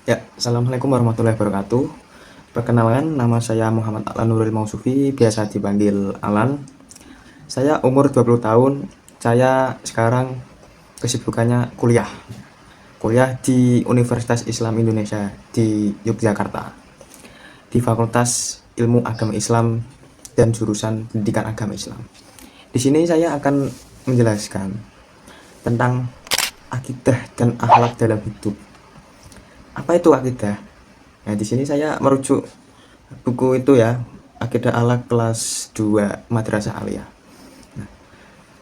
Ya, Assalamualaikum warahmatullahi wabarakatuh. Perkenalkan, nama saya Muhammad Alan Nuril Mausufi, biasa dipanggil Alan. Saya umur 20 tahun. Saya sekarang kesibukannya kuliah. Kuliah di Universitas Islam Indonesia di Yogyakarta. Di Fakultas Ilmu Agama Islam dan jurusan Pendidikan Agama Islam. Di sini saya akan menjelaskan tentang akidah dan akhlak dalam hidup. Apa itu akidah? Nah, di sini saya merujuk buku itu ya, Akidah Akhlak kelas 2 Madrasah Aliyah. Nah,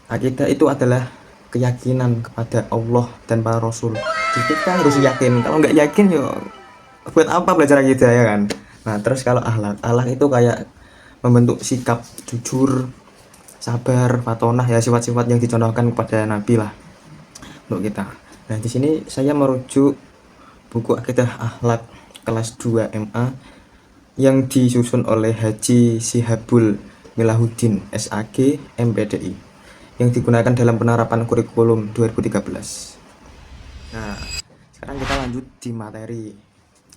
akidah itu adalah keyakinan kepada Allah dan para Rasul. Jadi kita harus yakin. Kalau nggak yakin yo buat apa belajar akidah ya kan? Nah, terus kalau akhlak itu kayak membentuk sikap jujur, sabar, fatonah ya, sifat-sifat yang dicontohkan kepada Nabi lah untuk kita. Nah, di sini saya merujuk buku Akidah Akhlak kelas 2 MA yang disusun oleh Haji Sihabul Milahuddin SAG MPDI yang digunakan dalam penerapan kurikulum 2013. Nah, sekarang kita lanjut di materi,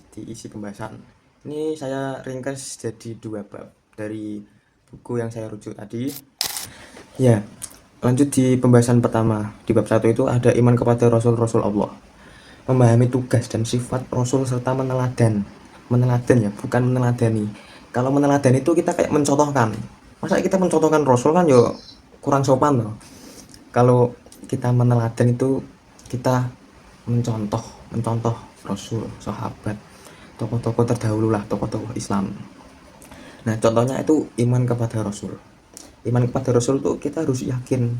di isi pembahasan. Ini saya ringkas jadi 2 bab dari buku yang saya rujuk tadi. Ya, lanjut di pembahasan pertama. Di bab 1 itu ada iman kepada Rasul-Rasul Allah, memahami tugas dan sifat Rasul serta meneladan ya, bukan meneladani. Kalau meneladani itu kita kayak mencontohkan. Masa kita mencontohkan Rasul kan yo kurang sopan loh. Kalau kita meneladan itu kita mencontoh Rasul, sahabat, tokoh-tokoh terdahulu lah, tokoh-tokoh Islam. Nah, contohnya itu iman kepada Rasul. Iman kepada Rasul tuh kita harus yakin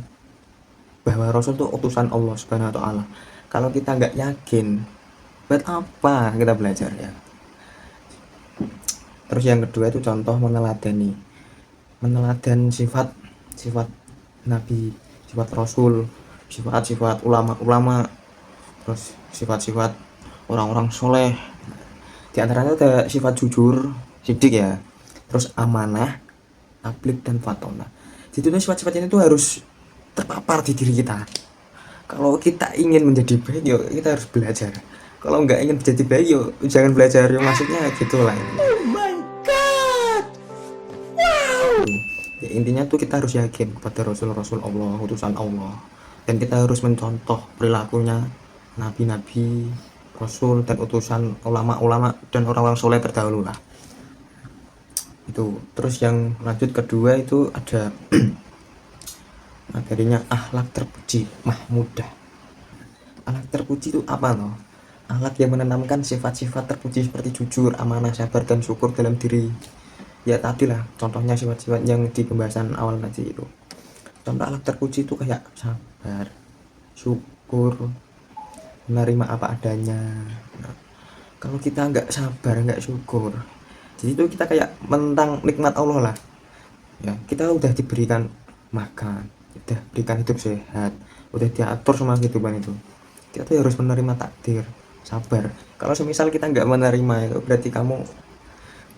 bahwa Rasul tuh utusan Allah Subhanahu wa taala. Kalau kita nggak yakin, buat apa kita belajar ya? Terus yang kedua itu contoh meneladani. Meneladan sifat Nabi, sifat Rasul, sifat-sifat ulama-ulama, terus sifat-sifat orang-orang soleh. Di antaranya ada sifat jujur, sidik ya, terus amanah, tablik dan fatona. Jadi sifat-sifat ini tuh harus terpapar di diri kita. Kalau kita ingin menjadi baik, yuk kita harus belajar. Kalau nggak ingin menjadi baik, yuk jangan belajar. Yuk, maksudnya gitu lah. Oh my god, wow. Ya, intinya tuh kita harus yakin kepada Rasul-Rasul Allah, utusan Allah, dan kita harus mencontoh perilakunya nabi-nabi, Rasul dan utusan ulama-ulama dan orang-orang soleh terdahulu lah. Itu. Terus yang lanjut kedua itu ada materinya akhlak terpuji mahmudah. Akhlak terpuji itu apa loh? Akhlak yang menanamkan sifat-sifat terpuji seperti jujur, amanah, sabar, dan syukur dalam diri. Ya tadi lah contohnya sifat-sifat yang di pembahasan awal tadi itu. Contoh akhlak terpuji itu kayak sabar, syukur, menerima apa adanya. Nah, kalau kita nggak sabar, nggak syukur, jadi itu kita kayak mentang nikmat Allah lah. Ya, kita udah diberikan makan, udah berikan hidup sehat, udah diatur sama kehidupan itu. Kita tuh harus menerima takdir, sabar. Kalau semisal kita nggak menerima itu berarti kamu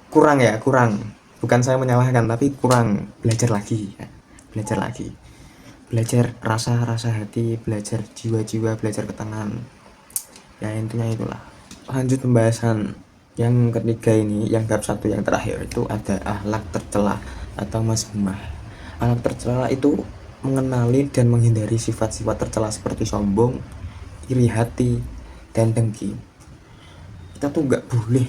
kurang ya, kurang. Bukan saya menyalahkan, tapi kurang belajar lagi, ya. Belajar rasa hati, belajar jiwa-jiwa, belajar ketenangan. Ya intinya itulah. Lanjut pembahasan yang ketiga ini, yang bab 1 yang terakhir itu ada akhlak tercela atau mazmumah. Akhlak tercela itu mengenali dan menghindari sifat-sifat tercela seperti sombong, iri hati, dan dengki. Kita tuh nggak boleh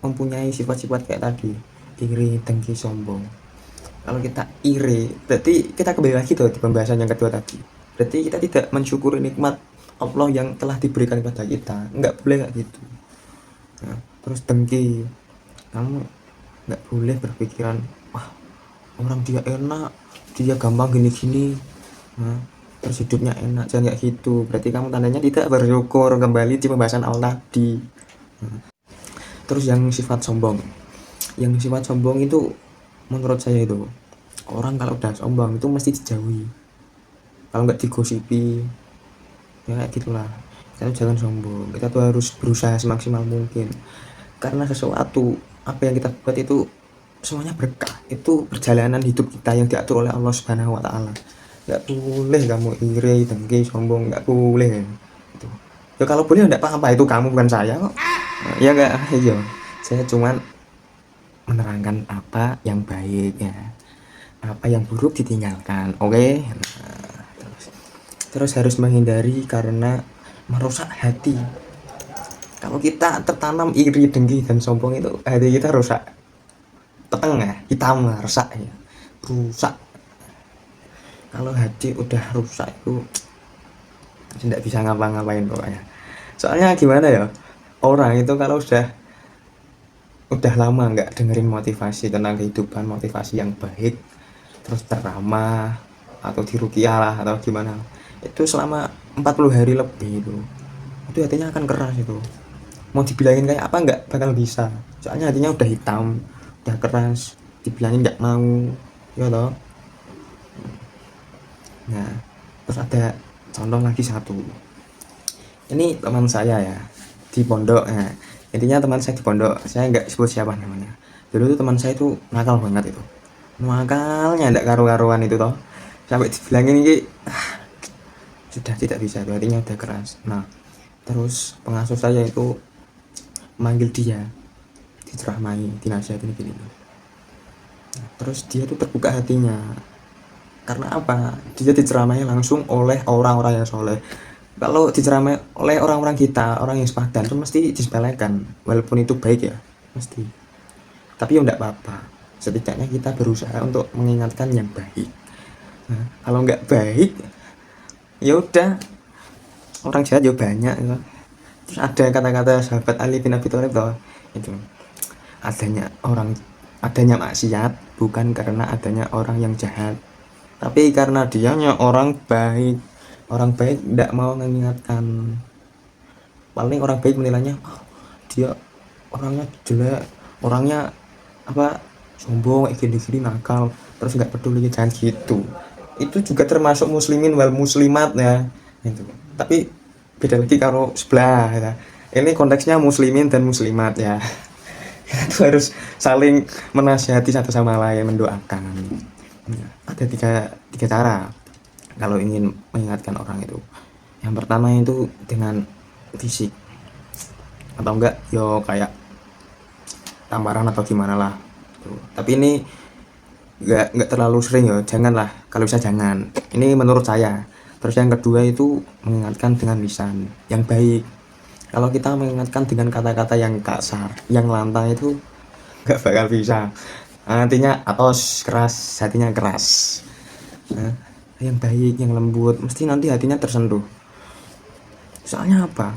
mempunyai sifat-sifat kayak tadi, iri, dengki, sombong. Kalau kita iri, berarti kita kembali lagi tuh di pembahasan yang kedua tadi. Berarti kita tidak mensyukuri nikmat Allah yang telah diberikan kepada kita. Nggak boleh kayak gitu. Nah, terus dengki, kamu nggak boleh berpikiran wah orang dia enak, dia gampang gini-gini, nah, terus hidupnya enak, jangan kayak gitu. Berarti kamu tandanya tidak bersyukur. Kembali di pembahasan Allah tadi. Nah, terus yang sifat sombong itu menurut saya itu orang kalau udah sombong itu mesti dijauhi, kalau nggak digosipi ya kayak gitulah. Kita tuh jangan sombong, kita tuh harus berusaha semaksimal mungkin, karena sesuatu apa yang kita buat itu semuanya berkah. Itu perjalanan hidup kita yang diatur oleh Allah Subhanahu wa taala. Nggak boleh kamu iri, dengki, sombong, nggak boleh itu. Ya kalau boleh enggak apa-apa, itu kamu bukan saya kok. Ya enggak, iya. Saya cuman menerangkan apa yang baik ya. Apa yang buruk ditinggalkan. Oke. Terus harus menghindari karena merusak hati. Kalau kita tertanam iri, dengki dan sombong itu hati kita rusak. Peteng ya, hitam lah, rusak ya. Rusak. Kalau hati udah rusak itu tidak bisa ngapa-ngapain pokoknya. Soalnya gimana ya, orang itu kalau udah lama nggak dengerin motivasi tentang kehidupan, motivasi yang baik, terus ceramah atau diruqyah lah atau gimana, itu selama 40 hari lebih itu hatinya akan keras. Itu mau dibilangin kayak apa nggak bakal bisa, soalnya hatinya udah hitam, udah keras, dibilangin nggak mau, ya toh. Nah, terus ada contoh lagi satu. Ini teman saya ya, di pondok. Nah, intinya teman saya di pondok, saya nggak sebut siapa namanya. Dulu tuh teman saya itu nakal banget itu. Nakalnya ndak karu-karuan itu toh. Sampai dibilangin ini sudah tidak bisa, artinya udah keras. Nah, terus pengasuh saya itu manggil dia, diceramai, dinasihatin gini. Nah, terus dia tuh terbuka hatinya. Karena apa? Dia diceramai langsung oleh orang-orang yang soleh. Kalau diceramai oleh orang-orang kita, orang yang sepadan, itu mesti disepelekan. Walaupun itu baik ya, mesti. Tapi ya enggak apa-apa. Setidaknya kita berusaha untuk mengingatkan yang baik. Nah, kalau nggak baik, ya udah, orang jahat ya banyak gitu. Terus ada kata-kata sahabat Ali bin Abi Thalib toh, itu adanya maksiat bukan karena adanya orang yang jahat, tapi karena dianya orang baik. Orang baik tidak mau mengingatkan. Paling orang baik menilainya, oh, dia orangnya jelek, orangnya apa, sombong kayak gini-gini, nakal, terus nggak peduli, jangan gitu. Itu juga termasuk muslimin wal muslimat ya itu. Tapi beda lagi kalau sebelah ya. Ini konteksnya muslimin dan muslimat ya. Itu harus saling menasihati satu sama lain, mendoakan. Ada tiga cara kalau ingin mengingatkan orang itu. Yang pertama itu dengan fisik, atau enggak yo kayak tamparan atau gimana lah. Tapi ini nggak terlalu sering ya, janganlah, kalau bisa jangan. Ini menurut saya. Terus yang kedua itu mengingatkan dengan lisan yang baik. Kalau kita mengingatkan dengan kata-kata yang kasar, yang lantang, itu nggak bakal bisa. Nantinya atos keras, hatinya keras. Nah, yang baik, yang lembut, mesti nanti hatinya tersentuh. Soalnya apa?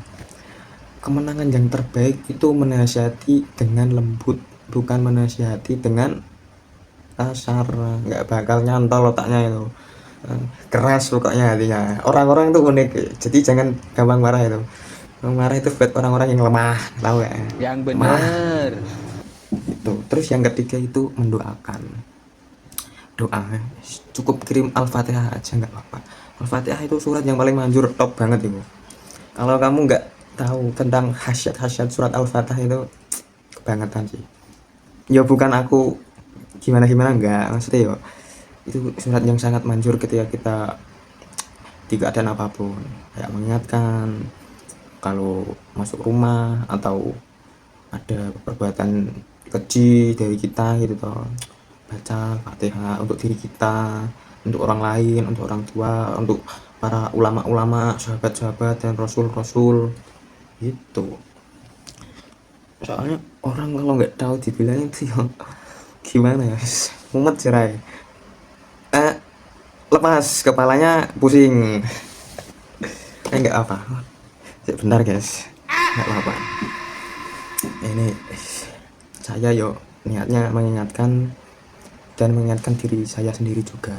Kemenangan yang terbaik itu menasihati dengan lembut, bukan menasihati dengan kasar. Nggak bakal nyantol otaknya itu. Keras pokoknya hatinya. Orang-orang itu unik, jadi jangan gampang marah itu. Marah itu buat orang-orang yang lemah, tahu ya? Yang benar. Itu. Terus yang ketiga itu mendoakan. Doa, cukup kirim Al-Fatihah aja nggak apa-apa. Al-Fatihah itu surat yang paling manjur, top banget itu. Kalau kamu nggak tahu tentang khasiat-khasiat surat Al-Fatihah itu, kebangetan sih. Ya bukan aku gimana-gimana, enggak, maksudnya ya itu surat yang sangat manjur ketika kita di keadaan apapun, kayak mengingatkan kalau masuk rumah atau ada perbuatan keji dari kita gitu toh, baca Fatihah untuk diri kita, untuk orang lain, untuk orang tua, untuk para ulama-ulama, sahabat-sahabat dan rasul-rasul gitu. Soalnya orang kalau nggak tahu dibilangin sih gimana ya, mumet cerai, lepas kepalanya pusing. Nggak apa, bentar guys, nggak apa. Ini saya yo niatnya mengingatkan dan mengingatkan diri saya sendiri juga.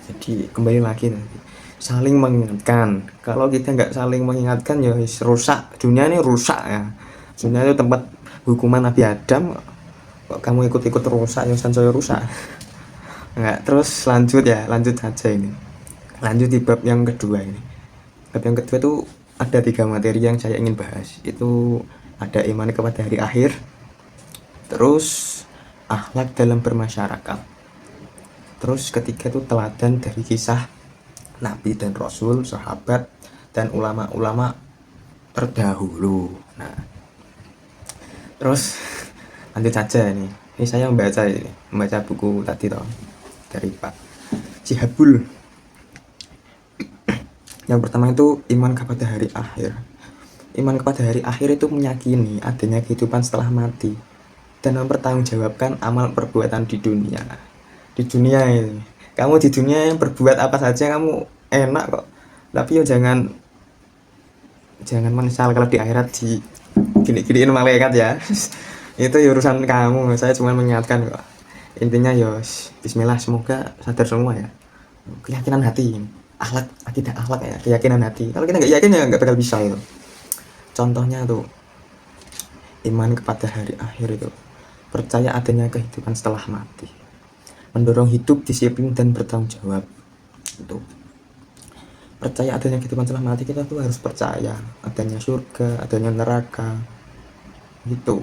Jadi kembali lagi nanti saling mengingatkan. Kalau kita nggak saling mengingatkan ya rusak, dunia ini rusak ya. Dunia itu tempat hukuman Nabi Adam, kok kamu ikut-ikut rusak, yang saya rusak. Enggak. Terus lanjut aja ini. Lanjut di bab yang kedua ini. Bab yang kedua itu ada 3 materi yang saya ingin bahas. Itu ada iman kepada hari akhir, terus akhlak dalam bermasyarakat, terus ketiga itu teladan dari kisah Nabi dan Rasul, sahabat dan ulama-ulama terdahulu. Nah, terus lanjut saja ini. Ini saya membaca buku tadi toh dari Pak Cihabul. Yang pertama itu iman kepada hari akhir. Iman kepada hari akhir itu meyakini adanya kehidupan setelah mati dan mempertanggungjawabkan amal perbuatan di dunia. Di dunia ini, kamu di dunia yang berbuat apa saja kamu enak kok. Tapi yo jangan menyesal kalau di akhirat di gini-giniin malaikat ya. Itu urusan kamu. Saya cuma mengingatkan kok. Intinya yo bismillah, semoga sadar semua ya. Keyakinan hati, akhlak, akidah akhlak ya, keyakinan hati. Kalau kita nggak yakin ya nggak bakal bisa itu. Contohnya tuh iman kepada hari akhir itu, percaya adanya kehidupan setelah mati, mendorong hidup disiplin dan bertanggung jawab. Itu percaya adanya kehidupan setelah mati, kita tuh harus percaya adanya surga, adanya neraka gitu,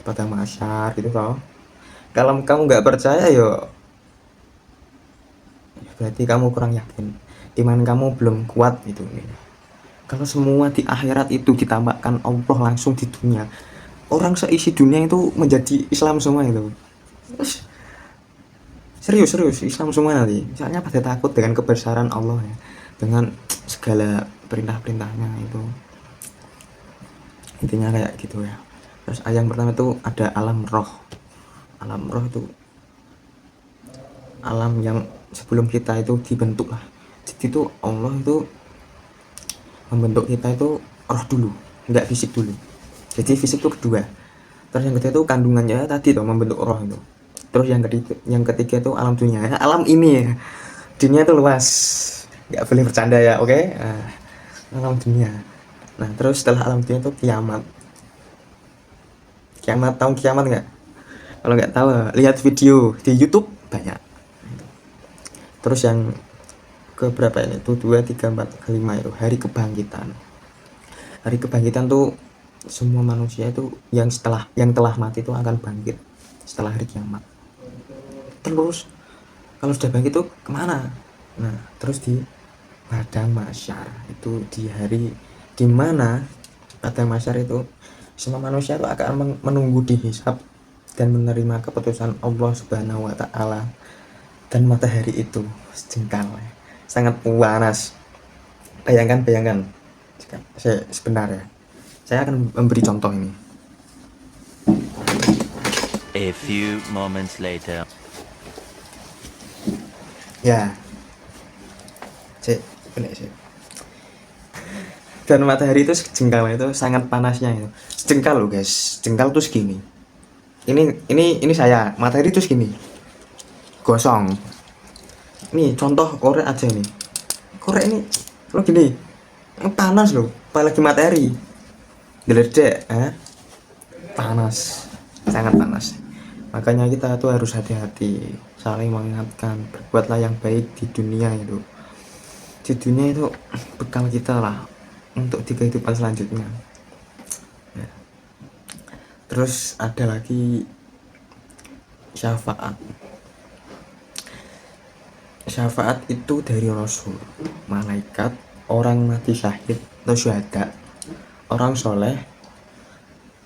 pada masyar gitu toh. Kalau kamu nggak percaya yo berarti kamu kurang yakin, iman kamu belum kuat gitu. Kalau semua di akhirat itu ditambahkan Allah langsung di dunia, orang seisi dunia itu menjadi Islam semua itu. Serius Islam semua nanti. Misalnya pada takut dengan kebesaran Allah ya, dengan segala perintah-perintahnya itu. Intinya kayak gitu ya. Terus ayat yang pertama itu ada alam roh. Alam roh itu alam yang sebelum kita itu dibentuk lah. Jadi itu Allah itu membentuk kita itu roh dulu, enggak fisik dulu. Jadi fisik itu kedua. Terus yang ketiga itu kandungannya tadi tuh membentuk roh itu. Terus yang ketiga itu alam dunia. Alam ini ya. Dunia itu luas. Enggak boleh bercanda ya, oke? Alam dunia. Nah, terus setelah alam dunia itu kiamat. Kiamat, tahu kiamat enggak? Kalau enggak tahu, lihat video di YouTube banyak. Terus yang keberapa ini tuh 2, 3, 4, 5 itu hari kebangkitan. Hari kebangkitan tuh semua manusia itu yang telah mati itu akan bangkit setelah hari kiamat. Terus kalau sudah bangkit itu kemana? Nah, terus di padang mahsyar itu di hari dimana padang mahsyar itu semua manusia itu akan menunggu dihisab dan menerima keputusan Allah Subhanahu wa taala, dan matahari itu sejengkal sangat panas. Bayangkan sebentar ya, saya akan memberi contoh ini. A few moments later. Ya, dan matahari itu sejengkal itu sangat panasnya itu. Sejengkal loh guys, jengkal tuh segini. Ini saya, matahari itu segini. Gosong. Nih contoh korek aja nih. Korek ini lo gini, panas loh, apalagi matahari. Geledek, panas, sangat panas. Makanya kita tuh harus hati-hati, saling mengingatkan, berbuatlah yang baik di dunia itu. Di dunia itu bekal kita lah untuk di kehidupan selanjutnya. Ya. Terus ada lagi syafaat. Syafaat itu dari Rasul, malaikat, orang mati syahid atau syuhada, orang soleh,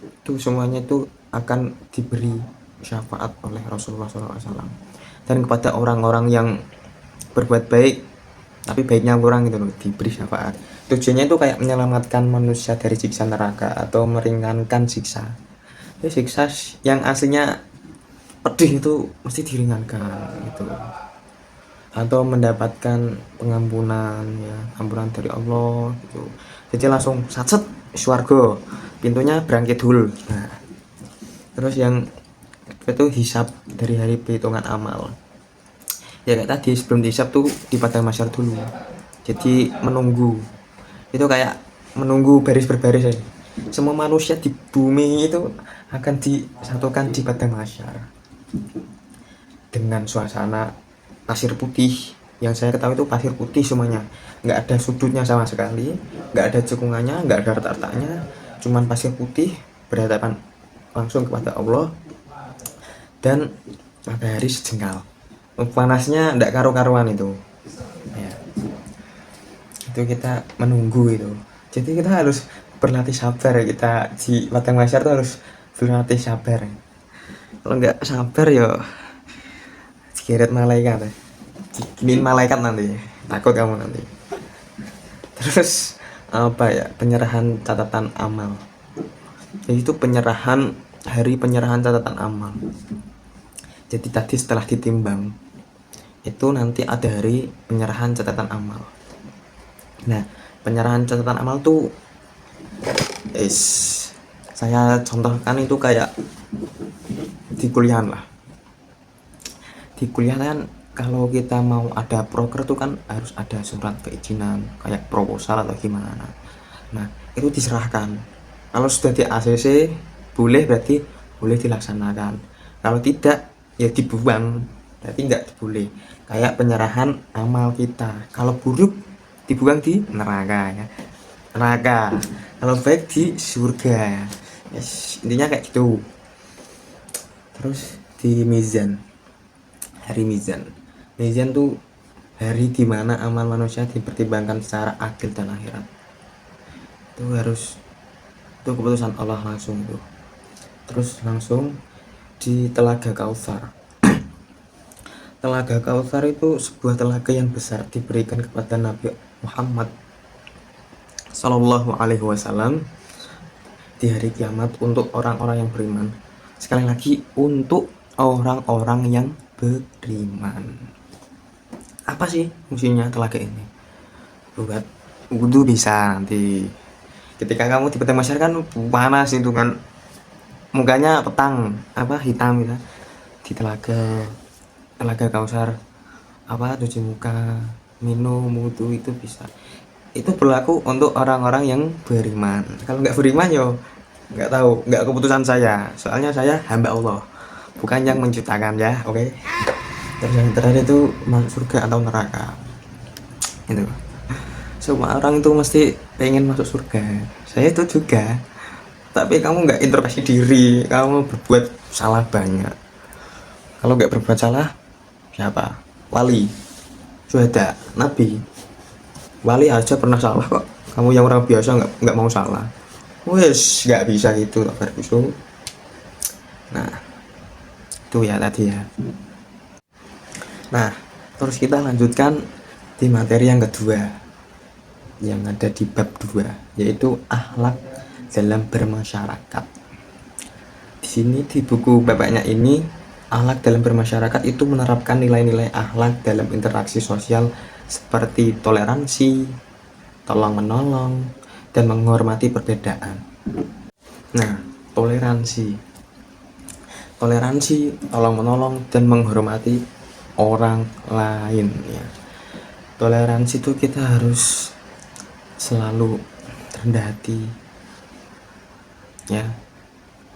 itu semuanya itu akan diberi syafaat oleh Rasulullah SAW. Dan kepada orang-orang yang berbuat baik tapi baiknya kurang itu loh, diberi syafaat. Tujuannya itu kayak menyelamatkan manusia dari siksa neraka atau meringankan siksa. Ya, siksa yang aslinya pedih itu mesti diringankan gitu, atau mendapatkan pengampunan ya, ampunan dari Allah gitu. Jadi langsung satset swarga, pintunya berangkat dulu. Nah, terus yang itu hisab dari hari perhitungan amal. Ya kayak tadi sebelum dihisab tuh di padang mahsyar dulu. Jadi menunggu. Itu kayak menunggu baris berbaris aja. Semua manusia di bumi itu akan disatukan di padang mahsyar dengan suasana pasir putih. Yang saya ketahui itu pasir putih semuanya, nggak ada sudutnya sama sekali, nggak ada cekungannya, nggak ada retak-retaknya, cuman pasir putih berhadapan langsung kepada Allah, dan matahari sejengkal. Panasnya nggak karu-karuan itu ya. Itu kita menunggu itu. Jadi kita harus berlatih sabar ya, kita di Padang Mahsyar tuh harus berlatih sabar. Kalau nggak sabar ya digeret malaikat ya. Diginiin malaikat nanti, takut kamu nanti. Terus apa ya, penyerahan catatan amal, yaitu hari penyerahan catatan amal. Jadi tadi setelah ditimbang itu nanti ada hari penyerahan catatan amal. Nah, penyerahan catatan amal tuh saya contohkan itu kayak di kuliahan lah. Di kuliah kan kalau kita mau ada proker tuh kan harus ada surat keizinan kayak proposal atau gimana. Nah, itu diserahkan. Kalau sudah di ACC boleh, berarti boleh dilaksanakan. Kalau tidak ya dibuang, berarti nggak boleh. Kayak penyerahan amal kita, kalau buruk dibuang di neraka ya, neraka. Kalau baik di surga. Yes, intinya kayak gitu. Terus di mizan, hari mizan tuh hari dimana amal manusia dipertimbangkan secara adil dan akhirat. Itu keputusan Allah langsung tuh. Terus langsung di Telaga Kautsar. Telaga Kautsar itu sebuah telaga yang besar diberikan kepada Nabi Muhammad Sallallahu Alaihi Wasallam di hari kiamat untuk orang-orang yang beriman. Sekali lagi, untuk orang-orang yang beriman. Apa sih fungsinya telaga ini? Buat wudhu bisa nanti. Ketika kamu di Padang Mahsyar kan panas itu kan, mukanya petang hitam gitu. Di telaga Kautsar cuci muka, minum, wudhu itu bisa. Itu berlaku untuk orang-orang yang beriman. Kalau nggak beriman yo nggak tahu, nggak keputusan saya. Soalnya saya hamba Allah, bukan yang menciptakan ya, oke? Terus yang terakhir itu masuk surga atau neraka. Itu semua orang itu mesti pengen masuk surga. Saya itu juga. Tapi kamu nggak introspeksi diri, kamu berbuat salah banyak. Kalau nggak berbuat salah, siapa? Wali, syuhada, nabi. Wali aja pernah salah kok. Kamu yang orang biasa nggak mau salah. Wes nggak bisa gitu, tak berkusung. Nah, itu ya tadi ya. Nah, terus kita lanjutkan di materi yang kedua yang ada di bab 2, yaitu akhlak dalam bermasyarakat. Di sini di buku bapaknya ini, akhlak dalam bermasyarakat itu menerapkan nilai-nilai akhlak dalam interaksi sosial seperti toleransi, tolong menolong, dan menghormati perbedaan. Nah, toleransi, tolong menolong, dan menghormati orang lain ya. Toleransi itu kita harus selalu rendah hati ya.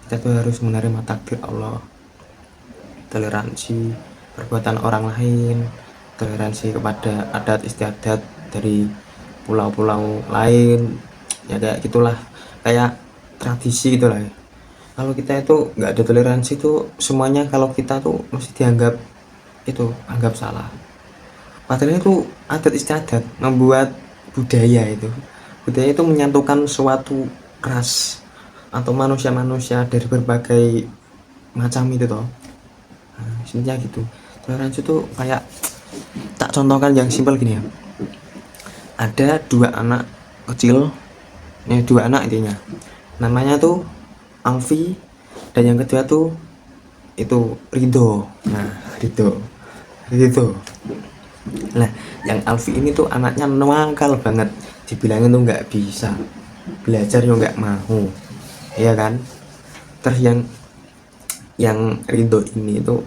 Kita tuh harus menerima takdir Allah. Toleransi perbuatan orang lain, toleransi kepada adat istiadat dari pulau-pulau lain ya, kayak gitulah, kayak tradisi gitulah ya. Kalau kita itu nggak ada toleransi tuh semuanya, kalau kita tuh mesti dianggap itu anggap salah. Padahal itu adat istiadat, membuat budaya itu menyatukan suatu ras atau manusia-manusia dari berbagai macam itu toh. Nah, intinya gitu. Toleransi itu kayak, tak contohkan yang simpel gini ya. Ada 2 anak kecil, 2 anak intinya. Namanya tuh Alfi, dan yang kedua tuh itu Ridho. Nah, Ridho. Nah, yang Alfi ini tuh anaknya nakal banget. Dibilangin tuh nggak bisa belajar, yo nggak mau, ya kan. Terus yang Ridho ini tuh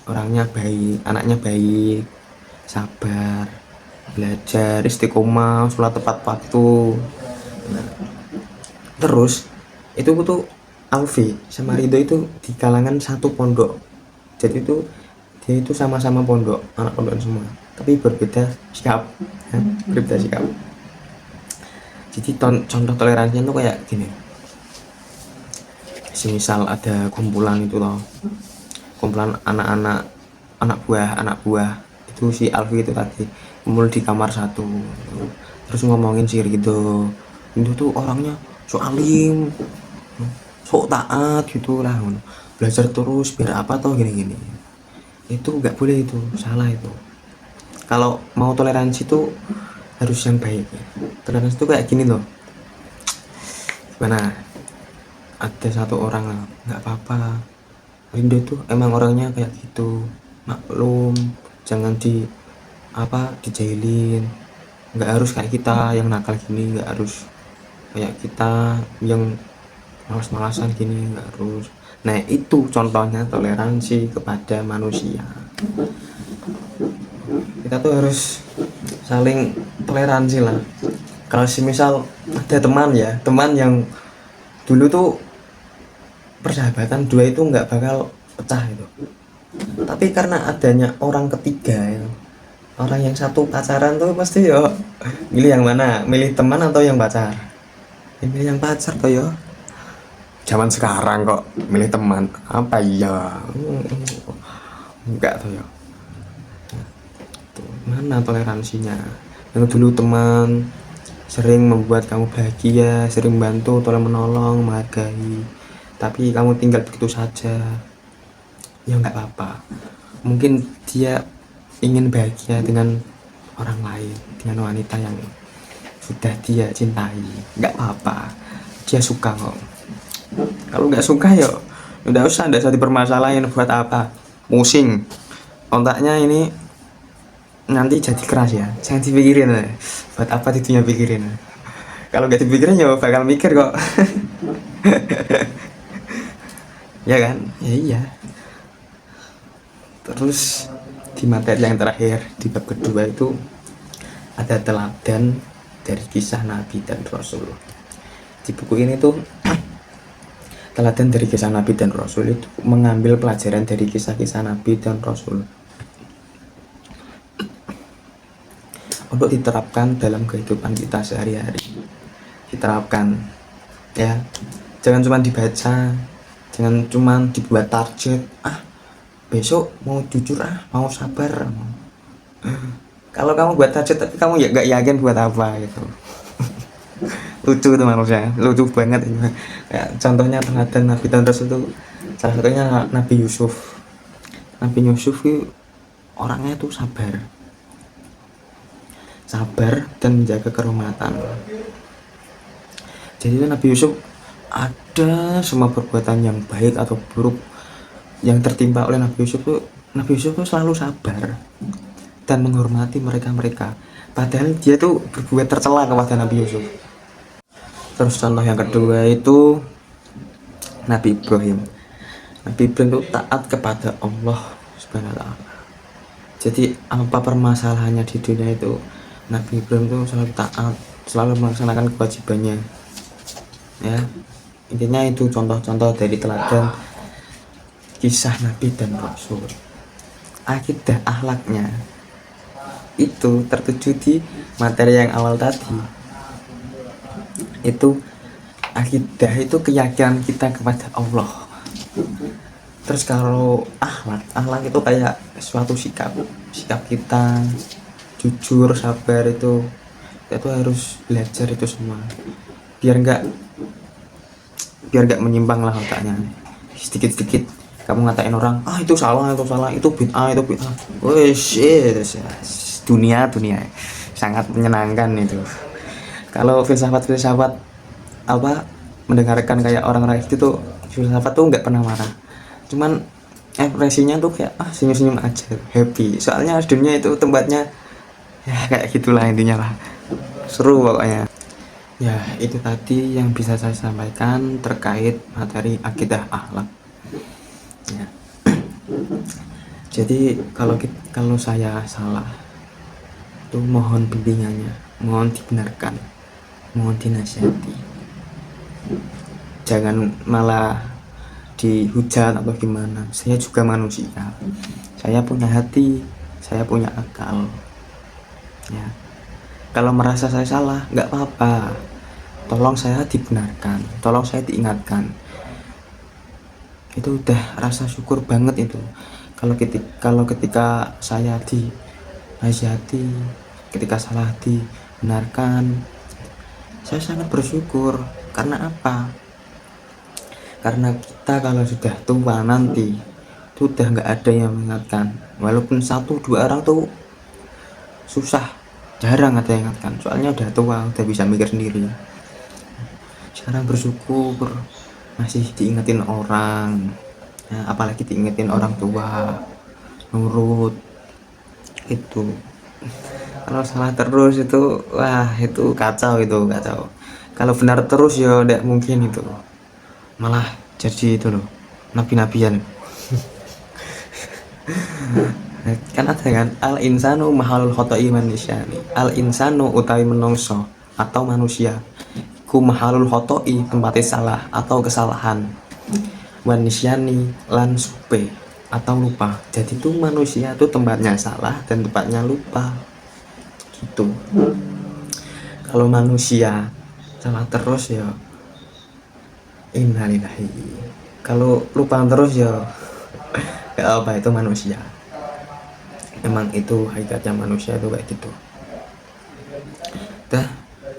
orangnya baik, anaknya baik, sabar, belajar, istiqomah, sholat tepat waktu. Nah, terus itu tuh Alfi sama Ridho itu di kalangan satu pondok. Jadi itu dia itu sama-sama pondok, anak pondok semua, tapi berbeda sikap ya, berbeda sikap. Jadi contoh toleransinya tuh kayak gini. Misal ada kumpulan itu loh, kumpulan anak buah itu si Alfi itu tadi kumpul di kamar satu, terus ngomongin si Ridho. Itu tuh orangnya sok alim, sok taat gitu lah, belajar terus biar apa toh gini-gini. Itu nggak boleh, itu salah itu. Kalau mau toleransi tuh harus yang baik. Toleransi tuh kayak gini loh, mana ada satu orang nggak apa-apa, Rindo tuh emang orangnya kayak gitu, maklum, jangan dijailin. Nggak harus kayak kita yang nakal gini, nggak harus kayak kita yang malas-malasan gini, nggak harus. Nah itu contohnya toleransi kepada manusia. Kita tuh harus saling toleransi lah. Kalau misal ada teman yang dulu tuh persahabatan dua itu nggak bakal pecah itu, tapi karena adanya orang ketiga ya, orang yang satu pacaran tuh pasti yo milih yang mana, milih teman atau yang pacar? Ya, milih yang pacar tuh yo. Zaman sekarang kok milih teman apa ya? Enggak tuh yo. Tuh, mana toleransinya? Yang dulu teman sering membuat kamu bahagia, sering membantu, tolong menolong, menghargai, tapi kamu tinggal begitu saja, ya nggak apa-apa. Mungkin dia ingin bahagia dengan orang lain, dengan wanita yang sudah dia cintai, nggak apa-apa, dia suka kok. Kalau nggak suka ya udah usah, nggak usah dipermasalahin, buat apa pusing otaknya ini, nanti jadi keras ya, jangan dipikirin ya. Buat apa ditunya pikirin, kalau nggak dipikirin ya bakal mikir kok. Ya kan, ya iya. Terus di materi yang terakhir di bab kedua itu ada teladan dari kisah Nabi dan Rasul. Di buku ini tuh teladan dari kisah Nabi dan Rasul itu mengambil pelajaran dari kisah-kisah Nabi dan Rasul untuk diterapkan dalam kehidupan kita sehari-hari. Diterapkan ya, jangan cuma dibaca, jangan cuma dibuat target, besok mau jujur, mau sabar. Kalau kamu buat target tapi kamu ya gak yakin buat apa gitu. Lucu tuh manusia, lucu banget ini. Kayak contohnya teladan Nabi dan Rasul itu salah satunya Nabi Yusuf. Nabi Yusuf itu orangnya tuh sabar dan menjaga kehormatan. Jadi Nabi Yusuf ada semua perbuatan yang baik atau buruk yang tertimpa oleh Nabi Yusuf tuh selalu sabar dan menghormati mereka. Padahal dia tuh berbuat tercela kepada Nabi Yusuf. Terus contoh yang kedua itu Nabi Ibrahim. Nabi Ibrahim itu taat kepada Allah Subhanahu wa Ta'ala. Jadi apa permasalahannya di dunia itu, Nabi Ibrahim itu selalu taat, selalu melaksanakan kewajibannya. Ya, intinya itu contoh-contoh dari teladan kisah Nabi dan Rasul. Akidah akhlaknya itu tertuju di materi yang awal tadi. Itu akidah itu keyakinan kita kepada Allah. Terus kalau akhlak itu kayak suatu sikap kita jujur, sabar, itu harus belajar itu semua biar nggak menyimpang lah otaknya. Sedikit kamu ngatain orang, itu salah, itu bid'ah, wes dunia sangat menyenangkan itu. Kalau filsafat apa mendengarkan kayak orang-orang itu tuh, filsafat tuh nggak pernah marah, cuman ekspresinya tuh kayak senyum-senyum aja, happy. Soalnya dunia itu tempatnya ya kayak gitulah intinya lah, seru pokoknya. Ya itu tadi yang bisa saya sampaikan terkait materi akidah akhlak ya. Jadi kalau saya salah itu mohon bimbingannya, mohon dibenarkan, mohon dinasihati, jangan malah dihujat atau gimana. Saya juga manusia, saya punya hati, saya punya akal ya. Kalau merasa saya salah nggak apa-apa, tolong saya dibenarkan, tolong saya diingatkan. Itu udah rasa syukur banget itu. Kalau ketika saya dinasihati, ketika salah dibenarkan, saya sangat bersyukur. Karena apa? Karena kita kalau sudah tua nanti sudah nggak ada yang mengingatkan. Walaupun 1-2 orang tuh susah, jarang ada yang ingatkan, soalnya udah tua, udah bisa mikir sendiri. Sekarang bersyukur masih diingetin orang, nah, apalagi diingetin orang tua, nurut itu. Kalau salah terus itu, wah itu kacau, itu kacau. Kalau benar terus ya tidak mungkin itu, malah jadi itu loh, nabi-nabian. Kan ada kan, al insanu mahalul khoto'i manusia nih. Al insanu utawi menungso atau manusia ku mahalul khoto'i tempatnya salah atau kesalahan, wanisyani lan supe atau lupa. Jadi tuh manusia tuh tempatnya salah dan tempatnya lupa gitu. Kalau manusia salah terus ya innalillahi, kalau lupa terus ya gak apa, itu manusia, emang itu hakikatnya manusia itu kayak gitu. Dah,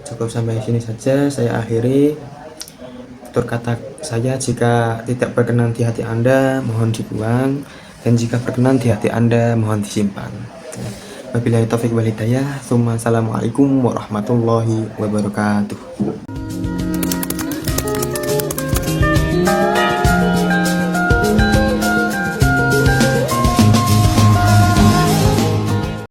cukup sampai sini saja saya akhiri. Tutur kata saya jika tidak berkenan di hati Anda mohon dibuang, dan jika berkenan di hati Anda mohon disimpan. Wabillahi taufik wal hidayah. Assalamualaikum warahmatullahi wabarakatuh.